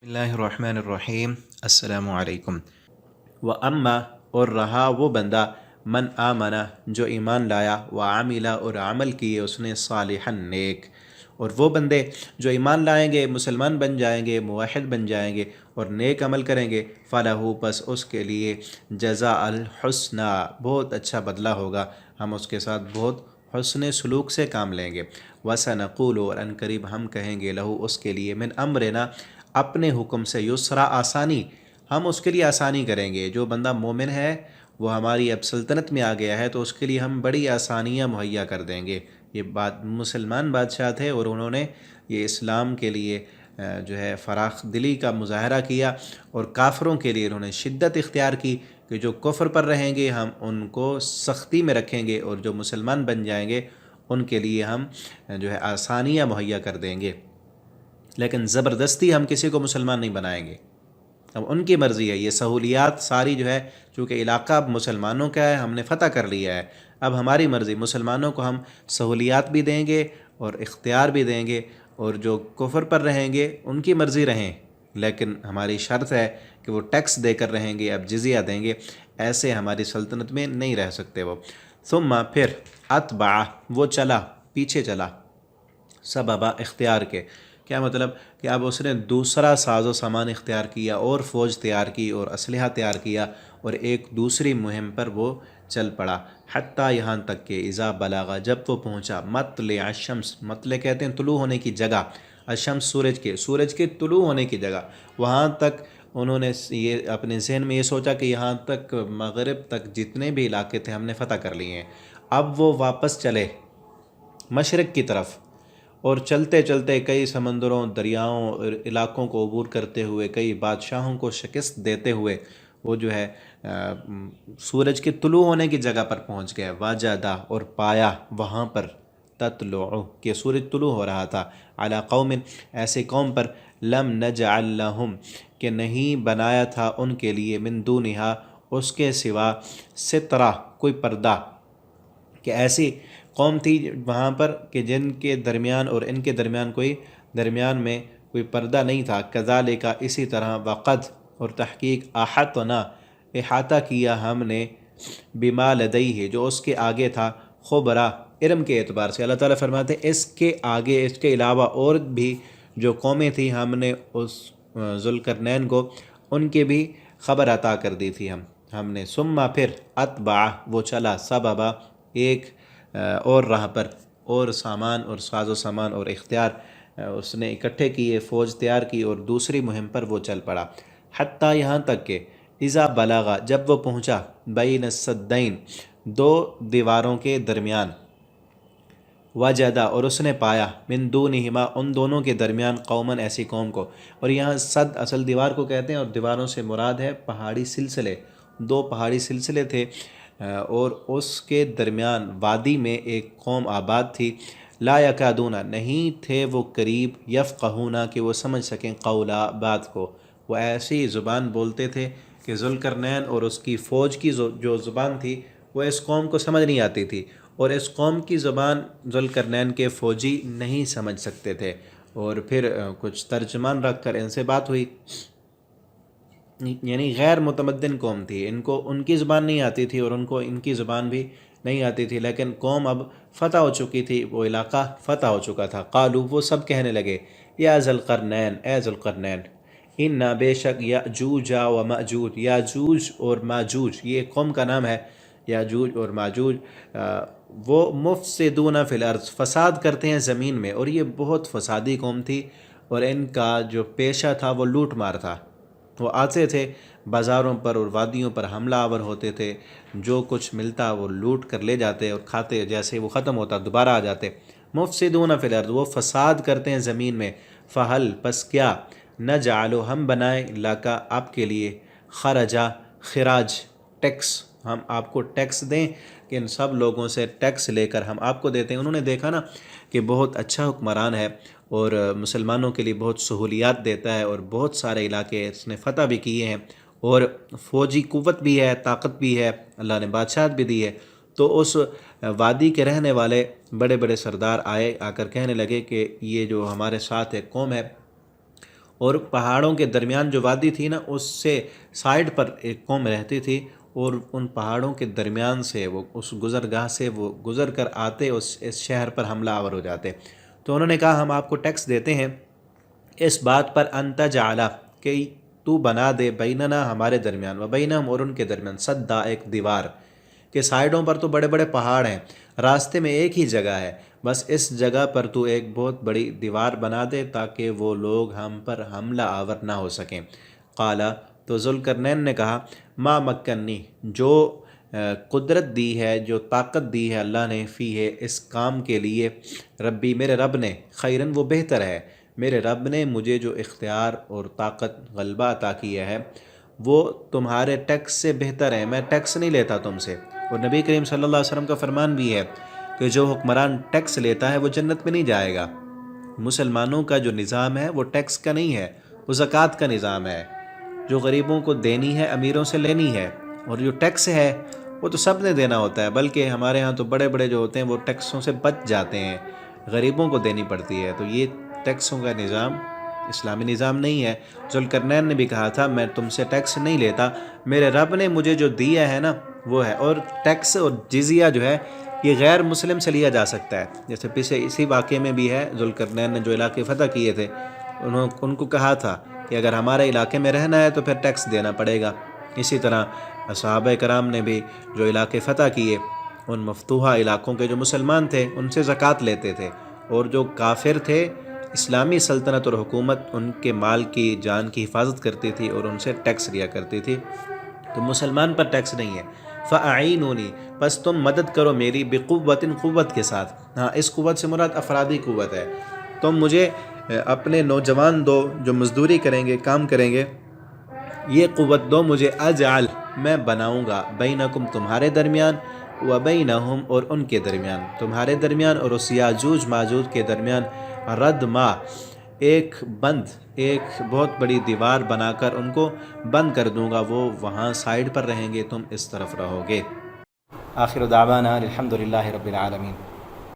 بسم اللہ الرحمن الرحیم السلام علیکم۔ و اما اور رہا وہ بندہ من آمنہ جو ایمان لایا و عاملہ اور عمل کیے اس نے صالحا نیک، اور وہ بندے جو ایمان لائیں گے، مسلمان بن جائیں گے، موحد بن جائیں گے اور نیک عمل کریں گے، فلہ پس اس کے لیے جزاء الحسنی بہت اچھا بدلہ ہوگا، ہم اس کے ساتھ بہت حسن سلوک سے کام لیں گے۔ وسنقول اور ان قریب ہم کہیں گے لہو اس کے لیے من امرنا اپنے حکم سے، یسرا آسانی، ہم اس کے لیے آسانی کریں گے۔ جو بندہ مومن ہے وہ ہماری اب سلطنت میں آ گیا ہے تو اس کے لیے ہم بڑی آسانیاں مہیا کر دیں گے۔ یہ بات مسلمان بادشاہ تھے اور انہوں نے یہ اسلام کے لیے جو ہے فراخ دلی کا مظاہرہ کیا، اور کافروں کے لیے انہوں نے شدت اختیار کی کہ جو کفر پر رہیں گے ہم ان کو سختی میں رکھیں گے، اور جو مسلمان بن جائیں گے ان کے لیے ہم جو ہے آسانیاں مہیا کر دیں گے، لیکن زبردستی ہم کسی کو مسلمان نہیں بنائیں گے۔ اب ان کی مرضی ہے، یہ سہولیات ساری جو ہے چونکہ علاقہ اب مسلمانوں کا ہے، ہم نے فتح کر لیا ہے، اب ہماری مرضی، مسلمانوں کو ہم سہولیات بھی دیں گے اور اختیار بھی دیں گے، اور جو کفر پر رہیں گے ان کی مرضی رہیں، لیکن ہماری شرط ہے کہ وہ ٹیکس دے کر رہیں گے، اب جزیہ دیں گے، ایسے ہماری سلطنت میں نہیں رہ سکتے وہ۔ ثم پھر اتبع وہ چلا، پیچھے چلا، سببا اختیار کے، کیا مطلب کہ اب اس نے دوسرا ساز و سامان اختیار کیا اور فوج تیار کی اور اسلحہ تیار کیا، اور ایک دوسری مہم پر وہ چل پڑا، حتیٰ یہاں تک کہ اذا بلغ جب وہ پہنچا مطلع الشمس، مطلع کہتے ہیں طلوع ہونے کی جگہ، الشمس سورج کے طلوع ہونے کی جگہ، وہاں تک انہوں نے یہ اپنے ذہن میں یہ سوچا کہ یہاں تک مغرب تک جتنے بھی علاقے تھے ہم نے فتح کر لیے ہیں۔ اب وہ واپس چلے مشرق کی طرف، اور چلتے چلتے کئی سمندروں، دریاؤں اور علاقوں کو عبور کرتے ہوئے، کئی بادشاہوں کو شکست دیتے ہوئے وہ جو ہے سورج کے طلوع ہونے کی جگہ پر پہنچ گئے۔ واجدہ اور پایا وہاں پر تطلع کہ سورج طلوع ہو رہا تھا، علی قوم ایسے قوم پر، لم نجعل لہم کہ نہیں بنایا تھا ان کے لیے، من دونہا اس کے سوا، سترہ کوئی پردہ، کہ ایسی قوم تھی وہاں پر کہ جن کے درمیان اور ان کے درمیان درمیان میں کوئی پردہ نہیں تھا۔ کذالک اسی طرح، وقد اور تحقیق، احاطنا احاطہ کیا ہم نے، بما لدیہ جو اس کے آگے تھا، خبرا علم کے اعتبار سے۔ اللہ تعالیٰ فرماتے ہیں اس کے آگے، اس کے علاوہ اور بھی جو قومیں تھیں ہم نے اس ذوالقرنین کو ان کے بھی خبر عطا کر دی تھی ہم نے۔ ثم پھر اتبع وہ چلا، سببا ایک اور راہ پر، اور سامان اور ساز و سامان اور اختیار اس نے اکٹھے کیے، فوج تیار کی اور دوسری مہم پر وہ چل پڑا، حتیٰ یہاں تک کہ اذا بلغ جب وہ پہنچا، بین السدین دو دیواروں کے درمیان، وجدہ اور اس نے پایا، من دونہما ان دونوں کے درمیان، قومن ایسی قوم کو، اور یہاں صد اصل دیوار کو کہتے ہیں، اور دیواروں سے مراد ہے پہاڑی سلسلے، دو پہاڑی سلسلے تھے، اور اس کے درمیان وادی میں ایک قوم آباد تھی، لا یکادون نہیں تھے وہ قریب، یفقہون کہ وہ سمجھ سکیں، قولا بات کو، وہ ایسی زبان بولتے تھے کہ ذوالقرنین اور اس کی فوج کی جو زبان تھی وہ اس قوم کو سمجھ نہیں آتی تھی، اور اس قوم کی زبان ذوالقرنین کے فوجی نہیں سمجھ سکتے تھے، اور پھر کچھ ترجمان رکھ کر ان سے بات ہوئی، یعنی غیر متمدن قوم تھی، ان کو ان کی زبان نہیں آتی تھی اور ان کو ان کی زبان بھی نہیں آتی تھی، لیکن قوم اب فتح ہو چکی تھی، وہ علاقہ فتح ہو چکا تھا۔ قالو وہ سب کہنے لگے، یا ذوالقرنین اے ذوالقرنین، انا بے شک، یاجوج و ماجوج، یاجوج اور ماجوج یہ ایک قوم کا نام ہے، یاجوج اور ماجوج وہ مفسدون فی الارض فساد کرتے ہیں زمین میں، اور یہ بہت فسادی قوم تھی، اور ان کا جو پیشہ تھا وہ لوٹ مار تھا، وہ آتے تھے بازاروں پر اور وادیوں پر حملہ آور ہوتے تھے، جو کچھ ملتا وہ لوٹ کر لے جاتے اور کھاتے، جیسے وہ ختم ہوتا دوبارہ آ جاتے۔ مفسدون فی الارض وہ فساد کرتے ہیں زمین میں، فہل پس کیا، نجعل ہم بنائیں، لکا آپ کے لیے، خرجا خراج ٹیکس، ہم آپ کو ٹیکس دیں کہ ان سب لوگوں سے ٹیکس لے کر ہم آپ کو دیتے ہیں۔ انہوں نے دیکھا نا کہ بہت اچھا حکمران ہے اور مسلمانوں کے لیے بہت سہولیات دیتا ہے، اور بہت سارے علاقے اس نے فتح بھی کیے ہیں، اور فوجی قوت بھی ہے، طاقت بھی ہے، اللہ نے بادشاہت بھی دی ہے، تو اس وادی کے رہنے والے بڑے بڑے سردار آ کر کہنے لگے کہ یہ جو ہمارے ساتھ ایک قوم ہے اور پہاڑوں کے درمیان جو وادی تھی نا، اس سے سائڈ پر ایک قوم رہتی تھی، اور ان پہاڑوں کے درمیان سے وہ اس گزرگاہ سے وہ گزر کر آتے، اس شہر پر حملہ آور ہو جاتے۔ تو انہوں نے کہا ہم آپ کو ٹیکس دیتے ہیں اس بات پر انت جعلا کہ تو بنا دے بیننا ہمارے درمیان و بینہم اور ان کے درمیان صدا ایک دیوار، کہ سائڈوں پر تو بڑے بڑے پہاڑ ہیں، راستے میں ایک ہی جگہ ہے، بس اس جگہ پر تو ایک بہت بڑی دیوار بنا دے تاکہ وہ لوگ ہم پر حملہ آور نہ ہو سکیں۔ قالا تو ذوالقرنین نے کہا ما مکنی جو قدرت دی ہے، جو طاقت دی ہے اللہ نے، فی ہے اس کام کے لیے، ربی میرے رب نے، خیرن وہ بہتر ہے، میرے رب نے مجھے جو اختیار اور طاقت غلبہ عطا کیا ہے وہ تمہارے ٹیکس سے بہتر ہے، میں ٹیکس نہیں لیتا تم سے۔ اور نبی کریم صلی اللہ علیہ وسلم کا فرمان بھی ہے کہ جو حکمران ٹیکس لیتا ہے وہ جنت میں نہیں جائے گا۔ مسلمانوں کا جو نظام ہے وہ ٹیکس کا نہیں ہے، وہ زکوٰۃ کا نظام ہے، جو غریبوں کو دینی ہے امیروں سے لینی ہے، اور جو ٹیکس ہے وہ تو سب نے دینا ہوتا ہے، بلکہ ہمارے ہاں تو بڑے بڑے جو ہوتے ہیں وہ ٹیکسوں سے بچ جاتے ہیں، غریبوں کو دینی پڑتی ہے۔ تو یہ ٹیکسوں کا نظام اسلامی نظام نہیں ہے۔ ذوالقرنین نے بھی کہا تھا میں تم سے ٹیکس نہیں لیتا، میرے رب نے مجھے جو دیا ہے نا وہ ہے۔ اور ٹیکس اور جزیہ جو ہے یہ غیر مسلم سے لیا جا سکتا ہے، جیسے پیچھے اسی واقعے میں بھی ہے، ذوالقرنین نے جو علاقے فتح کیے تھے ان کو کہا تھا کہ اگر ہمارے علاقے میں رہنا ہے تو پھر ٹیکس دینا پڑے گا۔ اسی طرح صحابہ کرام نے بھی جو علاقے فتح کیے ان مفتوحہ علاقوں کے جو مسلمان تھے ان سے زکوٰۃ لیتے تھے، اور جو کافر تھے اسلامی سلطنت اور حکومت ان کے مال کی جان کی حفاظت کرتی تھی اور ان سے ٹیکس لیا کرتی تھی۔ تو مسلمان پر ٹیکس نہیں ہے۔ فَأَعِینُونِی بس تم مدد کرو میری، بقوت قوت کے ساتھ، ہاں اس قوت سے مراد افرادی قوت ہے، تم مجھے اپنے نوجوان دو جو مزدوری کریں گے، کام کریں گے، یہ قوت دو مجھے، اجعل میں بناؤں گا، بینکم تمہارے درمیان، و بینہم اور ان کے درمیان، تمہارے درمیان اور اس یاجوج ماجوج کے درمیان، ردما ایک بند، ایک بہت بڑی دیوار بنا کر ان کو بند کر دوں گا، وہ وہاں سائڈ پر رہیں گے، تم اس طرف رہو گے۔ آخر دعوانا الحمدللہ رب العالمین۔